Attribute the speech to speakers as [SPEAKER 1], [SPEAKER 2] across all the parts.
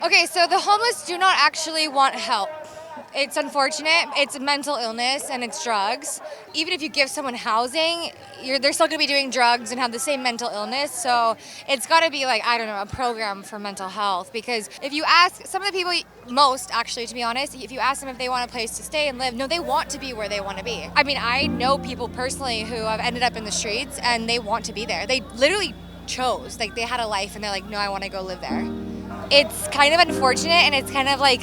[SPEAKER 1] Okay, so the homeless do not actually want help. It's unfortunate. It's mental illness and it's drugs. Even if you give someone housing, they're still going to be doing drugs and have the same mental illness. So it's got to be like, I don't know, a program for mental health. Because if you ask some of the people, most actually, to be honest, if you ask them if they want a place to stay and live, no, they want to be where they want to be. I mean, I know people personally who have ended up in the streets and they want to be there. They literally chose, like they had a life and they're like, no, I want to go live there. It's kind of unfortunate and it's kind of like,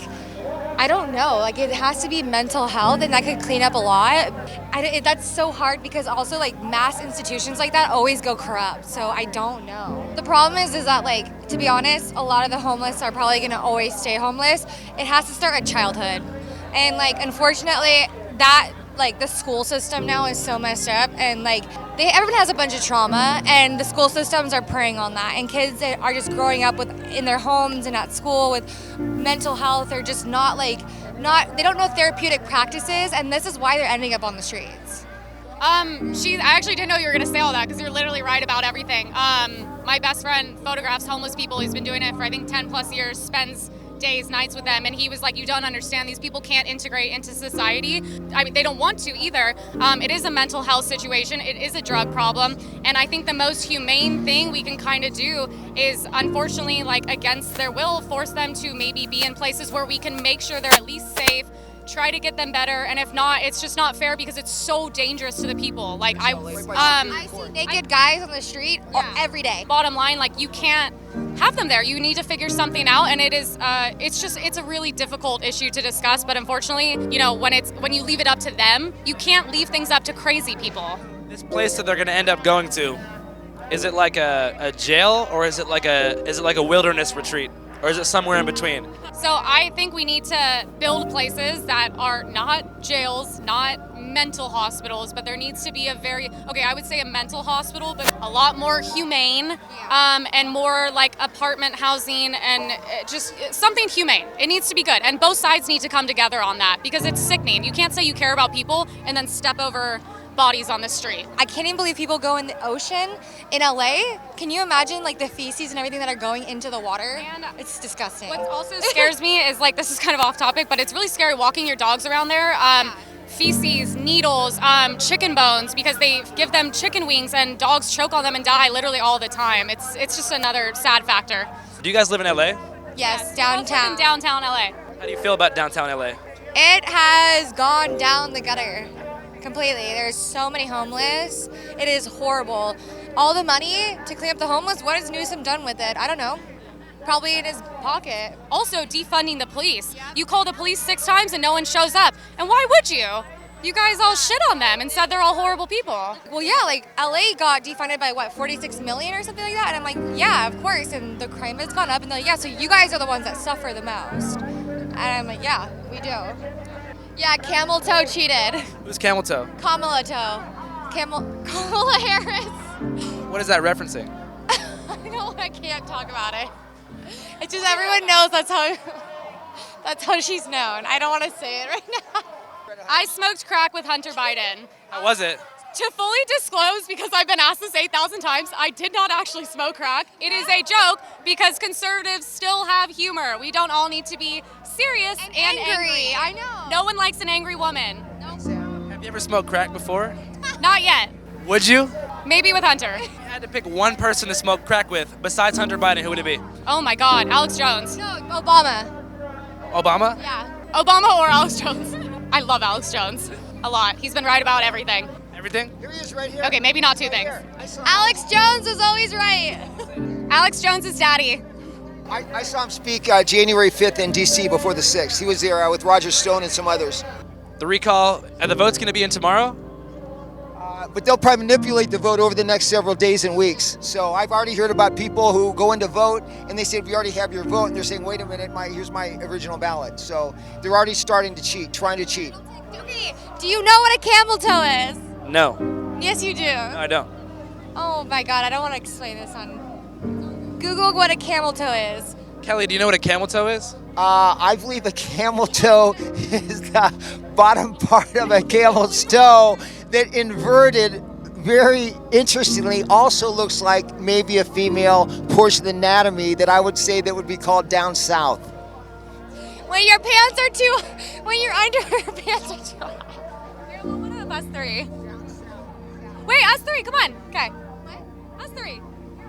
[SPEAKER 1] I don't know, like it has to be mental health and that could clean up a lot. That's so hard because also like mass institutions like that always go corrupt, so I don't know. The problem is that like, to be honest, a lot of the homeless are probably gonna always stay homeless. It has to start at childhood. And like, unfortunately, that like the school system now is so messed up and like everyone has a bunch of trauma and the school systems are preying on that, and kids that are just growing up in their homes and at school with mental health are just they don't know therapeutic practices, and this is why they're ending up on the streets.
[SPEAKER 2] I actually didn't know you were going to say all that because you're literally right about everything. My best friend photographs homeless people. He's been doing it for I think 10 plus years, spends days, nights with them, and he was like, you don't understand, these people can't integrate into society. I mean, they don't want to either. It is a mental health situation, it is a drug problem, and I think the most humane thing we can kind of do is, unfortunately, like against their will, force them to maybe be in places where we can make sure they're at least safe, try to get them better, and if not, it's just not fair because it's so dangerous to the people. Like
[SPEAKER 1] I see naked guys on the street every day.
[SPEAKER 2] Bottom line, like you can't have them there. You need to figure something out, and it's a really difficult issue to discuss. But unfortunately, when you leave it up to them, you can't leave things up to crazy people.
[SPEAKER 3] This place that they're going to end up going to, is it like a jail or is it like a wilderness retreat? Or is it somewhere in between?
[SPEAKER 2] So I think we need to build places that are not jails, not mental hospitals, but there needs to be I would say a mental hospital, but a lot more humane, and more like apartment housing and just something humane. It needs to be good. And both sides need to come together on that because it's sickening. You can't say you care about people and then step over bodies on the street.
[SPEAKER 1] I can't even believe people go in the ocean in LA. Can you imagine like the feces and everything that are going into the water?
[SPEAKER 2] And
[SPEAKER 1] it's disgusting.
[SPEAKER 2] What also scares me is like, this is kind of off topic, but it's really scary walking your dogs around there. Feces, needles, chicken bones, because they give them chicken wings and dogs choke on them and die literally all the time. It's just another sad factor.
[SPEAKER 3] Do you guys live in LA?
[SPEAKER 1] Yes, downtown.
[SPEAKER 2] In downtown LA.
[SPEAKER 3] How do you feel about downtown LA?
[SPEAKER 1] It has gone down the gutter completely. There's so many homeless. It is horrible. All the money to clean up the homeless, what has Newsom done with it? I don't know. Probably in his pocket.
[SPEAKER 2] Also, defunding the police. You call the police 6 times and no one shows up. And why would you? You guys all shit on them and said they're all horrible people.
[SPEAKER 1] Well, yeah, like LA got defunded by what, 46 million or something like that? And I'm like, yeah, of course. And the crime has gone up. And they're like, yeah, so you guys are the ones that suffer the most. And I'm like, yeah, we do. Yeah, Camel Toe cheated.
[SPEAKER 3] Who's Camel Toe?
[SPEAKER 1] Kamala Toe. Kamala Harris.
[SPEAKER 3] What is that referencing?
[SPEAKER 1] I can't talk about it. It's just everyone knows that's how she's known. I don't want to say it right now.
[SPEAKER 2] I smoked crack with Hunter Biden.
[SPEAKER 3] How was it?
[SPEAKER 2] To fully disclose, because I've been asked this 8,000 times, I did not actually smoke crack. It is a joke because conservatives still have humor. We don't all need to be serious and angry.
[SPEAKER 1] I know.
[SPEAKER 2] No one likes an angry woman.
[SPEAKER 3] Have you ever smoked crack before?
[SPEAKER 2] Not yet.
[SPEAKER 3] Would you?
[SPEAKER 2] Maybe with Hunter.
[SPEAKER 3] If you had to pick one person to smoke crack with besides Hunter Biden, who would it be?
[SPEAKER 2] Oh my God, Alex Jones.
[SPEAKER 1] No, Obama.
[SPEAKER 3] Obama?
[SPEAKER 1] Yeah.
[SPEAKER 2] Obama or Alex Jones. I love Alex Jones a lot. He's been right about everything.
[SPEAKER 3] Everything?
[SPEAKER 4] Here he is right here.
[SPEAKER 2] Okay, maybe not two things.
[SPEAKER 1] Alex Jones is always right.
[SPEAKER 2] Alex Jones is daddy.
[SPEAKER 4] I saw him speak January 5th in D.C. before the 6th. He was there with Roger Stone and some others.
[SPEAKER 3] The recall, the vote's going to be in tomorrow?
[SPEAKER 4] But they'll probably manipulate the vote over the next several days and weeks. So I've already heard about people who go in to vote and they say, we already have your vote. And they're saying, wait a minute, here's my original ballot. So they're already starting to cheat, trying to cheat.
[SPEAKER 1] Okay, do you know what a camel toe is?
[SPEAKER 3] No.
[SPEAKER 1] Yes, you do.
[SPEAKER 3] No, I don't.
[SPEAKER 1] Oh my God, I don't want to explain this on Google what a camel toe is.
[SPEAKER 3] Kelly, do you know what a camel toe is?
[SPEAKER 4] I believe a camel toe is the bottom part of a camel's toe that inverted very interestingly also looks like maybe a female portion of the anatomy that I would say that would be called down south.
[SPEAKER 1] When your pants are too, when your underwear pants are too high.
[SPEAKER 2] You're one of us three. Wait, us three, come on. Okay. What? Us three.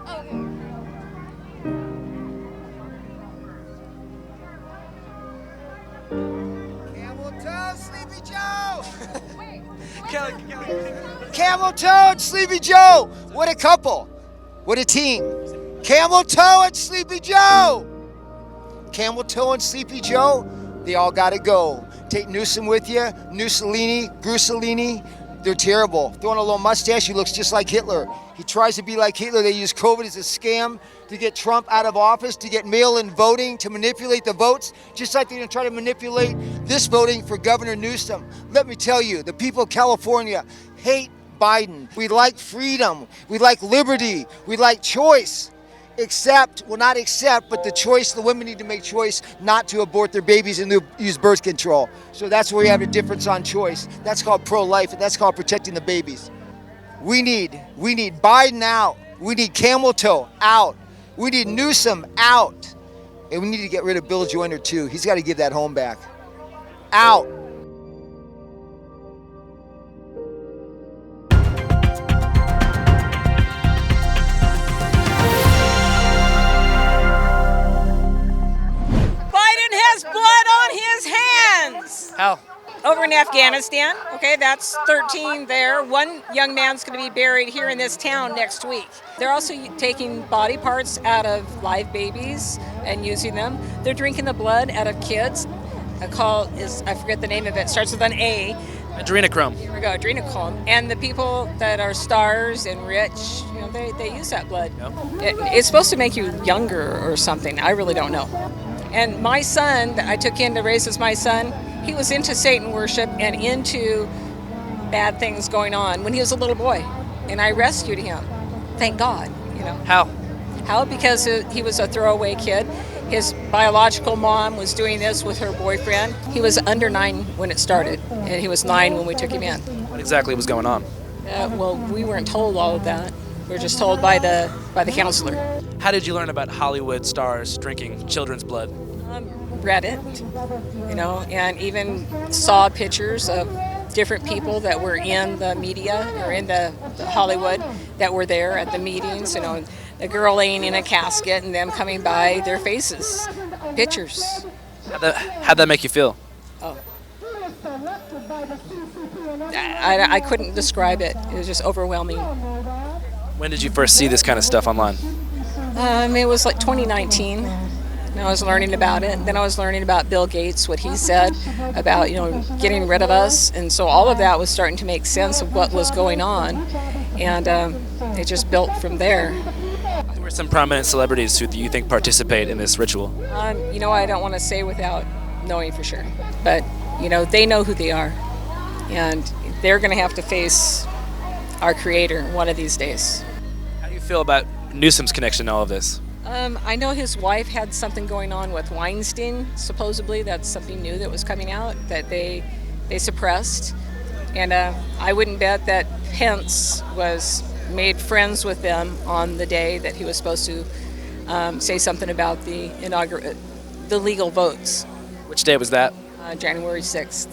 [SPEAKER 1] Oh, okay.
[SPEAKER 4] Camel toe, Sleepy Joe!
[SPEAKER 2] Wait.
[SPEAKER 4] Camel toe and Sleepy Joe! What a couple! What a team! Camel toe and Sleepy Joe! Camel toe and Sleepy Joe, they all gotta go. Take Newsom with you, Mussolini, Grusolini. They're terrible. Throwing a little mustache, he looks just like Hitler. He tries to be like Hitler. They use COVID as a scam to get Trump out of office, to get mail-in voting, to manipulate the votes, just like they're gonna try to manipulate this voting for Governor Newsom. Let me tell you, the people of California hate Biden. We like freedom, we like liberty, we like choice. Not accept, but the choice, the women need to make choice not to abort their babies and to use birth control. So that's where we have a difference on choice. That's called pro-life, and that's called protecting the babies. We need Biden out. We need Camel Toe out. We need Newsom out. And we need to get rid of Bill Joyner too. He's got to give that home back. Out.
[SPEAKER 3] How?
[SPEAKER 5] Over in Afghanistan, okay, that's 13 there. One young man's going to be buried here in this town next week. They're also taking body parts out of live babies and using them. They're drinking the blood out of kids. I forget the name of it, starts with an A.
[SPEAKER 3] Adrenochrome.
[SPEAKER 5] Here we go, adrenochrome. And the people that are stars and rich, they use that blood.
[SPEAKER 3] Yep.
[SPEAKER 5] It's supposed to make you younger or something. I really don't know. And my son that I took in to raise as my son, he was into Satan worship and into bad things going on when he was a little boy. And I rescued him. Thank God,
[SPEAKER 3] How?
[SPEAKER 5] How? Because he was a throwaway kid. His biological mom was doing this with her boyfriend. He was under 9 when it started, and he was 9 when we took him in.
[SPEAKER 3] What exactly was going on?
[SPEAKER 5] Well, we weren't told all of that. We were just told by the counselor.
[SPEAKER 3] How did you learn about Hollywood stars drinking children's blood?
[SPEAKER 5] Read it, and even saw pictures of different people that were in the media or in the Hollywood that were there at the meetings, the girl laying in a casket and them coming by, their faces, pictures.
[SPEAKER 3] How'd that make you feel?
[SPEAKER 5] Oh. I couldn't describe it. It was just overwhelming.
[SPEAKER 3] When did you first see this kind of stuff online?
[SPEAKER 5] It was like 2019. And I was learning about it. Then I was learning about Bill Gates, what he said about, getting rid of us. And so all of that was starting to make sense of what was going on. And it just built from there.
[SPEAKER 3] Who are some prominent celebrities who you think participate in this ritual?
[SPEAKER 5] I don't want to say without knowing for sure. But, they know who they are. And they're going to have to face our Creator one of these days.
[SPEAKER 3] How do you feel about Newsom's connection to all of this?
[SPEAKER 5] I know his wife had something going on with Weinstein, supposedly. That's something new that was coming out that they suppressed. And I wouldn't bet that Pence was made friends with them on the day that he was supposed to say something about the legal votes.
[SPEAKER 3] Which day was that?
[SPEAKER 5] January 6th.